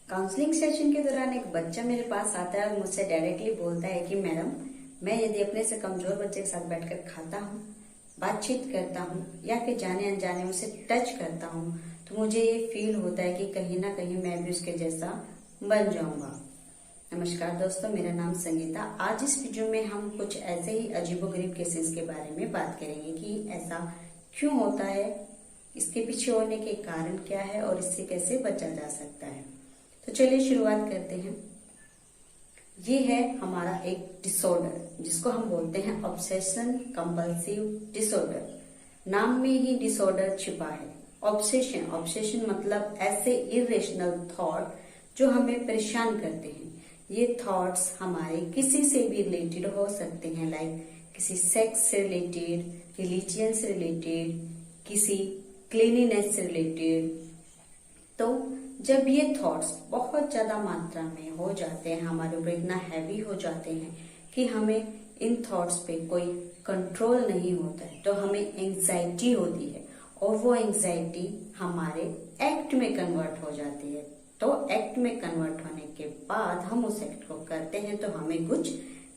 Counselling session के दौरान एक बच्चा मेरे पास आता है और मुझसे डायरेक्टली बोलता है कि मैडम, मैं यदि अपने से कमजोर बच्चे के साथ बैठकर खाता हूँ, बातचीत करता हूँ या फिर जाने अनजाने उसे टच करता हूँ तो मुझे ये फील होता है कि कहीं ना कहीं मैं भी उसके जैसा बन जाऊंगा। नमस्कार दोस्तों, मेरा नाम संगीता। आज इस वीडियो में हम कुछ ऐसे ही अजीबोगरीब केसेस के बारे में बात करेंगे कि ऐसा क्यों होता है, इसके पीछे होने के कारण क्या है और इससे कैसे बचा जा सकता है। तो चलिए शुरुआत करते हैं। ये है हमारा एक डिसऑर्डर जिसको हम बोलते हैं ऑब्सेशन कंपल्सिव डिसऑर्डर। नाम में ही डिसऑर्डर छिपा है। ऑब्सेशन मतलब ऐसे इरेशनल थॉट जो हमें परेशान करते हैं। ये थॉट्स हमारे किसी से भी रिलेटेड हो सकते हैं, लाइक किसी सेक्स से रिलेटेड, रिलीजियन से रिलेटेड, किसी क्लीनिनेस से रिलेटेड। तो जब ये थॉट्स बहुत ज्यादा मात्रा में हो जाते हैं, हमारे ऊपर इतना हैवी हो जाते हैं कि हमें इन थॉट्स पे कोई कंट्रोल नहीं होता है, तो हमें एंजाइटी होती है और वो एंजाइटी हमारे एक्ट में कन्वर्ट हो जाती है। तो एक्ट में कन्वर्ट होने के बाद हम उस एक्ट को करते हैं तो हमें कुछ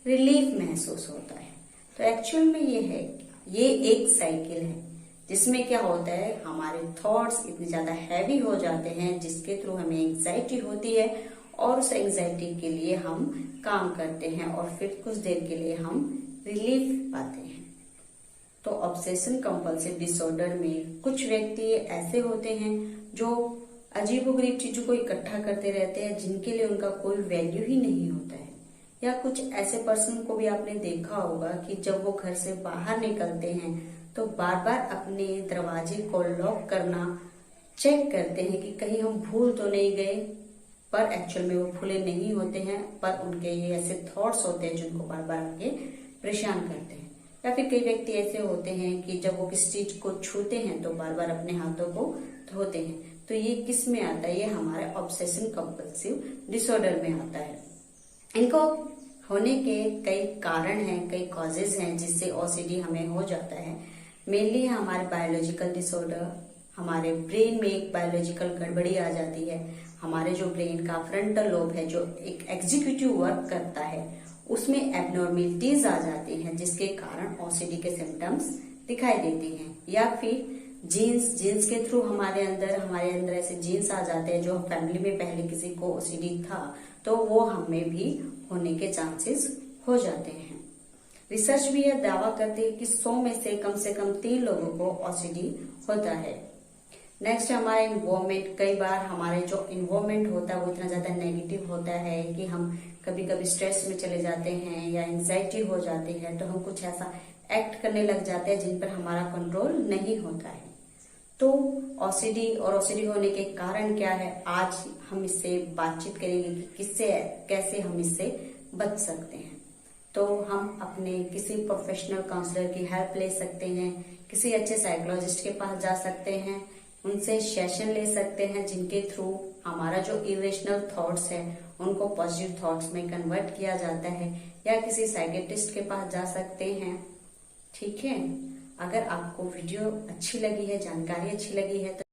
रिलीफ महसूस होता है। तो एक्चुअल में ये एक साइकिल है जिसमें क्या होता है, हमारे थॉट्स इतने ज्यादा हैवी हो जाते हैं जिसके थ्रू हमें एंजाइटी होती है और उस एंजाइटी के लिए हम काम करते हैं और फिर कुछ देर के लिए हम रिलीफ पाते हैं। तो ऑब्सेशन कंपल्सिव डिसऑर्डर में कुछ व्यक्ति ऐसे होते हैं जो अजीबोगरीब चीजों को इकट्ठा करते रहते हैं जिनके लिए उनका कोई वैल्यू ही नहीं होता है। या कुछ ऐसे पर्सन को भी आपने देखा होगा कि जब वो घर से बाहर निकलते हैं तो बार बार अपने दरवाजे को लॉक करना चेक करते हैं कि कहीं हम भूल तो नहीं गए, पर एक्चुअल में वो भूले नहीं होते हैं, पर उनके ये ऐसे थॉट्स होते हैं जिनको बार बार आके परेशान करते हैं। या फिर कई व्यक्ति ऐसे होते हैं कि जब वो किसी चीज को छूते हैं तो बार बार अपने हाथों को धोते हैं। तो ये किस में आता है? ये हमारे ऑब्सेशन कंपल्सिव डिसऑर्डर में आता है। इनको होने के कई कारण हैं, कई कॉजेज हैं जिससे ओसीडी हमें हो जाता है। मेनली हमारे बायोलॉजिकल डिसऑर्डर, हमारे ब्रेन में एक बायोलॉजिकल गड़बड़ी आ जाती है। हमारे जो ब्रेन का फ्रंटल लोब है जो एक एग्जीक्यूटिव वर्क करता है उसमें एबनॉर्मेलिटीज आ जाती हैं जिसके कारण ओसीडी के सिम्टम्स दिखाई देते हैं। या फिर जीन्स के थ्रू हमारे अंदर ऐसे जीन्स आ जाते हैं जो फैमिली में पहले किसी को ओसीडी था तो वो हमें भी होने के चांसेस हो जाते हैं। रिसर्च भी यह दावा करती है कि 100 में से कम 3 लोगों को ओसीडी होता है। नेक्स्ट हमारा इन्वायरमेंट। कई बार हमारे जो इन्वायरमेंट होता है वो इतना ज्यादा नेगेटिव होता है कि हम कभी कभी स्ट्रेस में चले जाते हैं या एंजाइटी हो जाती है तो हम कुछ ऐसा एक्ट करने लग जाते हैं जिन पर हमारा कंट्रोल नहीं होता है। तो ओसीडी होने के कारण क्या है, आज हम इससे बातचीत करेंगे कि कैसे हम इससे बच सकते हैं। तो हम अपने किसी प्रोफेशनल काउंसलर की हेल्प ले सकते हैं, किसी अच्छे साइकोलॉजिस्ट के पास जा सकते हैं, उनसे सेशन ले सकते हैं जिनके थ्रू हमारा जो इरेशनल थॉट्स है उनको पॉजिटिव थॉट्स में कन्वर्ट किया जाता है, या किसी साइकेट्रिस्ट के पास जा सकते हैं। ठीक है, अगर आपको वीडियो अच्छी लगी है, जानकारी अच्छी लगी है तो